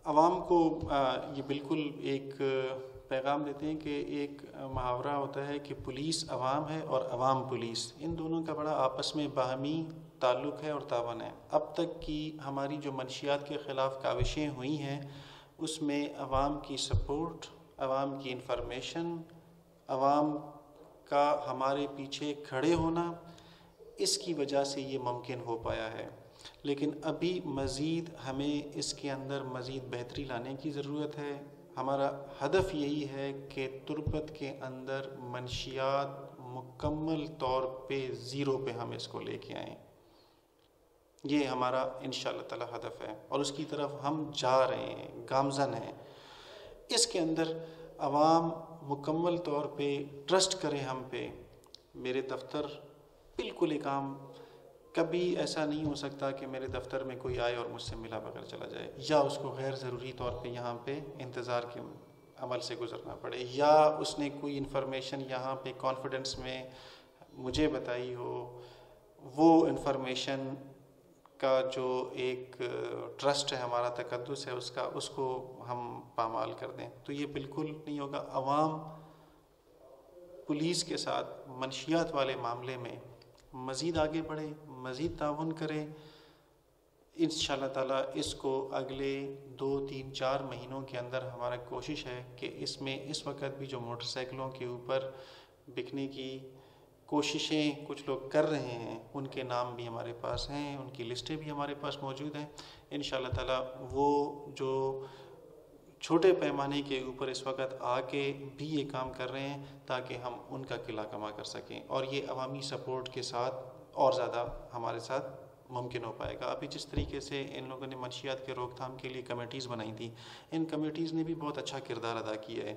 عوام کو یہ بالکل ایک پیغام دیتے ہیں کہ ایک محاورہ ہوتا ہے کہ پولیس عوام ہے اور عوام پولیس، ان دونوں کا بڑا آپس میں باہمی تعلق ہے اور تعاون ہے۔ اب تک کی ہماری جو منشیات کے خلاف کاوشیں ہوئی ہیں اس میں عوام کی سپورٹ، عوام کی انفارمیشن، عوام کا ہمارے پیچھے کھڑے ہونا، اس کی وجہ سے یہ ممکن ہو پایا ہے۔ لیکن ابھی مزید ہمیں اس کے اندر مزید بہتری لانے کی ضرورت ہے۔ ہمارا ہدف یہی ہے کہ تربت کے اندر منشیات مکمل طور پہ زیرو پہ ہم اس کو لے کے آئیں، یہ ہمارا انشاءاللہ تعالی ہدف ہے اور اس کی طرف ہم جا رہے ہیں، گامزن ہیں۔ اس کے اندر عوام مکمل طور پہ ٹرسٹ کرے ہم پہ۔ میرے دفتر بالکل ایک عام، کبھی ایسا نہیں ہو سکتا کہ میرے دفتر میں کوئی آئے اور مجھ سے ملا بغیر چلا جائے، یا اس کو غیر ضروری طور پہ یہاں پہ انتظار کے عمل سے گزرنا پڑے، یا اس نے کوئی انفارمیشن یہاں پہ کانفیڈنس میں مجھے بتائی ہو، وہ انفارمیشن کا جو ایک ٹرسٹ ہے، ہمارا تقدس ہے اس کو ہم پامال کر دیں، تو یہ بالکل نہیں ہوگا۔ عوام پولیس کے ساتھ منشیات والے معاملے میں مزید آگے بڑھے، مزید تعاون کرے۔ انشاءاللہ تعالیٰ اس کو اگلے 2 3 4 مہینوں کے اندر ہمارا کوشش ہے کہ اس میں اس وقت بھی جو موٹر سائیکلوں کے اوپر بکنے کی کوششیں کچھ لوگ کر رہے ہیں، ان کے نام بھی ہمارے پاس ہیں، ان کی لسٹیں بھی ہمارے پاس موجود ہیں۔ انشاءاللہ تعالیٰ وہ جو چھوٹے پیمانے کے اوپر اس وقت آ کے بھی یہ کام کر رہے ہیں تاکہ ہم ان کا قلعہ کما کر سکیں، اور یہ عوامی سپورٹ کے ساتھ اور زیادہ ہمارے ساتھ ممکن ہو پائے گا۔ ابھی جس طریقے سے ان لوگوں نے منشیات کے روک تھام کے لیے کمیٹیز بنائی تھیں، ان کمیٹیز نے بھی بہت اچھا کردار ادا کیا ہے۔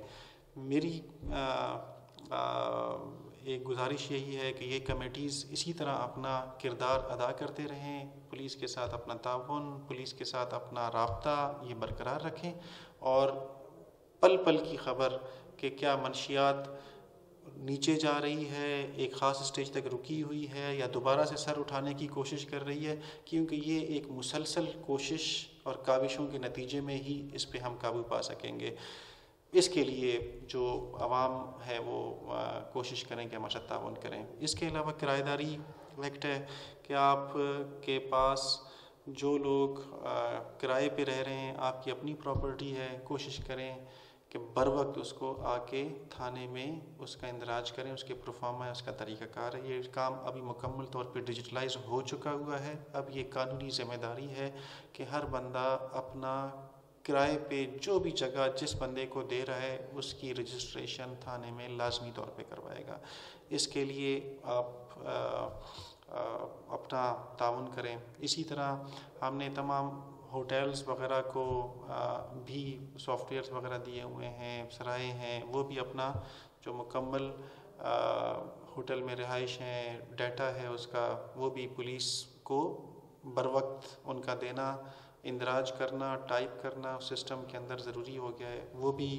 میری ایک گزارش یہی ہے کہ یہ کمیٹیز اسی طرح اپنا کردار ادا کرتے رہیں، پولیس کے ساتھ اپنا تعاون، پولیس کے ساتھ اپنا رابطہ یہ برقرار رکھیں، اور پل پل کی خبر کہ کیا منشیات نیچے جا رہی ہے، ایک خاص اسٹیج تک رکی ہوئی ہے، یا دوبارہ سے سر اٹھانے کی کوشش کر رہی ہے، کیونکہ یہ ایک مسلسل کوشش اور کاوشوں کے نتیجے میں ہی اس پہ ہم قابو پا سکیں گے۔ اس کے لیے جو عوام ہے وہ کوشش کریں کہ ہمارے ساتھ تعاون کریں۔ اس کے علاوہ کرایہ داری ایکٹ ہے کہ آپ کے پاس جو لوگ کرائے پہ رہ رہے ہیں، آپ کی اپنی پراپرٹی ہے، کوشش کریں کہ بر وقت اس کو آ کے تھانے میں اس کا اندراج کریں، اس کے پروفارما ہے، اس کا طریقہ کار ہے۔ یہ کام ابھی مکمل طور پہ ڈیجیٹلائز ہو چکا ہوا ہے۔ اب یہ قانونی ذمہ داری ہے کہ ہر بندہ اپنا کرائے پہ جو بھی جگہ جس بندے کو دے رہا ہے اس کی رجسٹریشن تھانے میں لازمی طور پہ کروائے گا۔ اس کے لیے آپ اپنا تعاون کریں۔ اسی طرح ہم نے تمام ہوٹلز وغیرہ کو بھی سافٹ ویئرز وغیرہ دیے ہوئے ہیں، سرائے ہیں، وہ بھی اپنا جو مکمل ہوٹل میں رہائش ہیں، ڈیٹا ہے اس کا، وہ بھی پولیس کو بر وقت ان کا دینا، اندراج کرنا، ٹائپ کرنا سسٹم کے اندر ضروری ہو گیا ہے۔ وہ بھی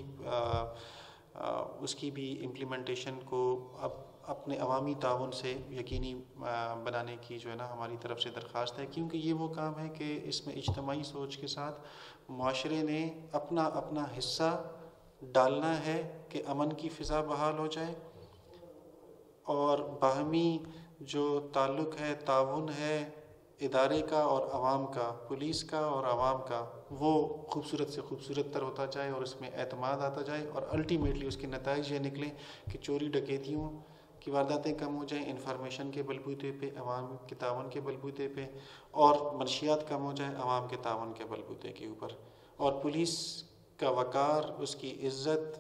اس کی بھی امپلیمنٹیشن کو اب اپنے عوامی تعاون سے یقینی بنانے کی جو ہے نا ہماری طرف سے درخواست ہے، کیونکہ یہ وہ کام ہے کہ اس میں اجتماعی سوچ کے ساتھ معاشرے نے اپنا اپنا حصہ ڈالنا ہے کہ امن کی فضا بحال ہو جائے، اور باہمی جو تعلق ہے، تعاون ہے ادارے کا اور عوام کا، پولیس کا اور عوام کا، وہ خوبصورت سے خوبصورت تر ہوتا جائے اور اس میں اعتماد آتا جائے، اور الٹیمیٹلی اس کے نتائج یہ نکلیں کہ چوری ڈکیتیوں کی وارداتیں کم ہو جائیں انفارمیشن کے بلبوتے پہ، عوام کے تعاون کے بلبوتے پہ، اور منشیات کم ہو جائیں عوام کے تعاون کے بلبوتے کے اوپر، اور پولیس کا وقار، اس کی عزت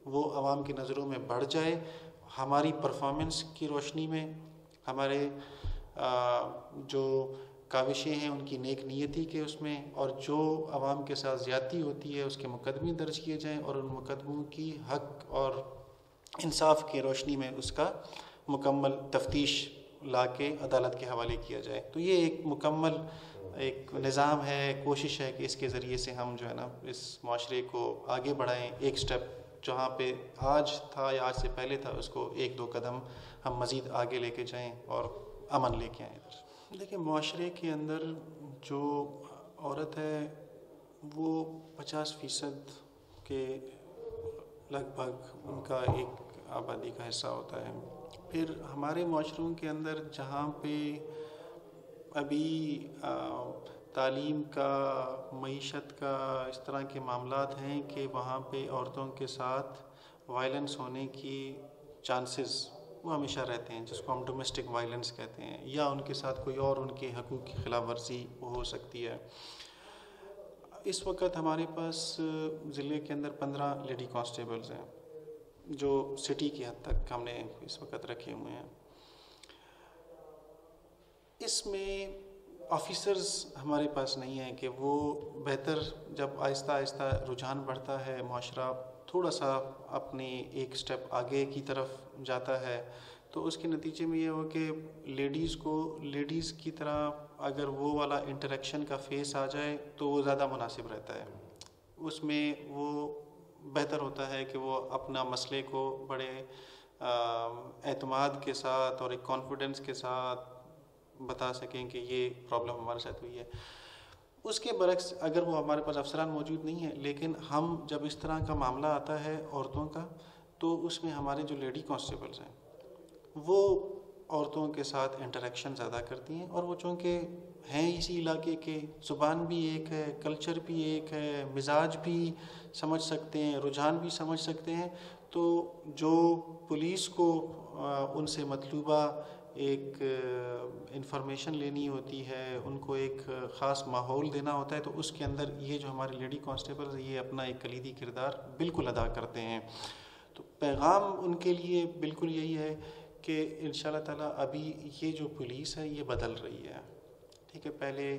وہ عوام کی نظروں میں بڑھ جائے۔ ہماری پرفارمنس کی روشنی میں، ہمارے جو کاوشیں ہیں ان کی نیک نیتی کے اس میں، اور جو عوام کے ساتھ زیادتی ہوتی ہے اس کے مقدمے درج کیے جائیں، اور ان مقدموں کی حق اور انصاف کی روشنی میں اس کا مکمل تفتیش لا کے عدالت کے حوالے کیا جائے۔ تو یہ ایک مکمل ایک نظام ہے، کوشش ہے کہ اس کے ذریعے سے ہم جو ہے نا اس معاشرے کو آگے بڑھائیں، ایک سٹیپ جہاں پہ آج تھا یا آج سے پہلے تھا اس کو 1 2 قدم ہم مزید آگے لے کے جائیں اور امن لے کے آئیں ادھر۔ دیکھیں، معاشرے کے اندر جو عورت ہے وہ 50% کے لگ بھگ ان کا ایک آبادی کا حصہ ہوتا ہے۔ پھر ہمارے معاشروں کے اندر جہاں پہ ابھی تعلیم کا، معیشت کا اس طرح کے معاملات ہیں کہ وہاں پہ عورتوں کے ساتھ وائلنس ہونے کی چانسز وہ ہمیشہ رہتے ہیں، جس کو ہم ڈومیسٹک وائلنس کہتے ہیں، یا ان کے ساتھ کوئی اور ان کے حقوق کی خلاف ورزی ہو سکتی ہے۔ اس وقت ہمارے پاس ضلع کے اندر 15 لیڈی کانسٹیبلز ہیں جو سٹی کی حد تک ہم نے اس وقت رکھے ہوئے ہیں۔ اس میں آفیسرز ہمارے پاس نہیں ہیں کہ وہ بہتر، جب آہستہ آہستہ رجحان بڑھتا ہے، معاشرہ تھوڑا سا اپنی ایک سٹیپ آگے کی طرف جاتا ہے، تو اس کے نتیجے میں یہ ہو کہ لیڈیز کی طرح اگر وہ والا انٹریکشن کا فیس آ جائے تو وہ زیادہ مناسب رہتا ہے۔ اس میں وہ بہتر ہوتا ہے کہ وہ اپنا مسئلے کو بڑے اعتماد کے ساتھ اور ایک کانفیڈنس کے ساتھ بتا سکیں کہ یہ پرابلم ہمارے ساتھ ہوئی ہے۔ اس کے برعکس اگر وہ ہمارے پاس افسران موجود نہیں ہیں، لیکن ہم جب اس طرح کا معاملہ آتا ہے عورتوں کا، تو اس میں ہمارے جو لیڈی کانسٹیبلز ہیں وہ عورتوں کے ساتھ انٹریکشن زیادہ کرتی ہیں، اور وہ چونکہ ہیں اسی علاقے کے، زبان بھی ایک ہے، کلچر بھی ایک ہے، مزاج بھی سمجھ سکتے ہیں، رجحان بھی سمجھ سکتے ہیں، تو جو پولیس کو ان سے مطلوبہ ایک انفارمیشن لینی ہوتی ہے، ان کو ایک خاص ماحول دینا ہوتا ہے، تو اس کے اندر یہ جو ہمارے لیڈی کانسٹیبلز ہیں یہ اپنا ایک کلیدی کردار بالکل ادا کرتے ہیں۔ تو پیغام ان کے لیے بالکل یہی ہے کہ انشاءاللہ تعالیٰ ابھی یہ جو پولیس ہے یہ بدل رہی ہے، ٹھیک ہے۔ پہلے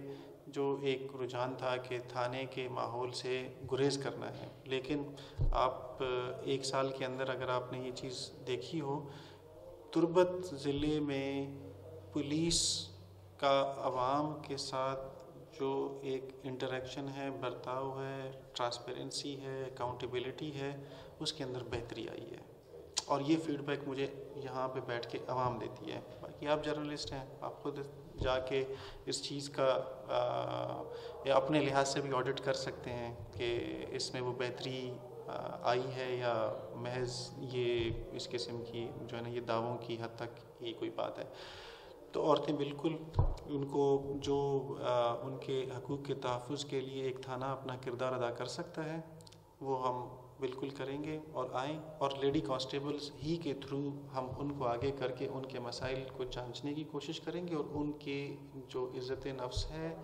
جو ایک رجحان تھا کہ تھانے کے ماحول سے گریز کرنا ہے، لیکن آپ ایک سال کے اندر اگر آپ نے یہ چیز دیکھی ہو، تربت ضلع میں پولیس کا عوام کے ساتھ جو ایک انٹریکشن ہے، برتاؤ ہے، ٹرانسپیرنسی ہے، اکاؤنٹیبلٹی ہے، اس کے اندر بہتری آئی ہے، اور یہ فیڈ بیک مجھے یہاں پہ بیٹھ کے عوام دیتی ہے۔ باقی آپ جرنلسٹ ہیں، آپ خود جا کے اس چیز کا اپنے لحاظ سے بھی آڈٹ کر سکتے ہیں کہ اس میں وہ بہتری آئی ہے یا محض یہ اس قسم کی جو ہے نا یہ دعووں کی حد تک یہ کوئی بات ہے۔ تو عورتیں بالکل ان کو جو ان کے حقوق کے تحفظ کے لیے ایک تھانہ اپنا کردار ادا کر سکتا ہے، وہ ہم بالکل کریں گے اور آئیں، اور لیڈی کانسٹیبلز ہی کے تھرو ہم ان کو آگے کر کے ان کے مسائل کو جانچنے کی کوشش کریں گے، اور ان کے جو عزت نفس ہے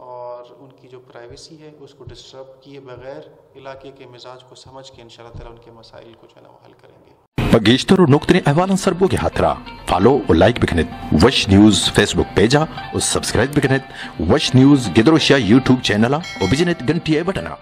اور ان کی جو پرائیویسی ہے اس کو ڈسٹرب کیے بغیر علاقے کے مزاج کو سمجھ کے انشاءاللہ تعالیٰ ان کے مسائل کو جو ہے نا وہ حل کریں گے۔ پگیشتر نقطنی احوالن سربوگی ہاترا فالو و لائک بکنت وش نیوز فیس بک پیجا و سبسکرائب بکنت وش نیوز گدروشیا یوٹیوب چینل و بجنت گھنٹی بٹنا۔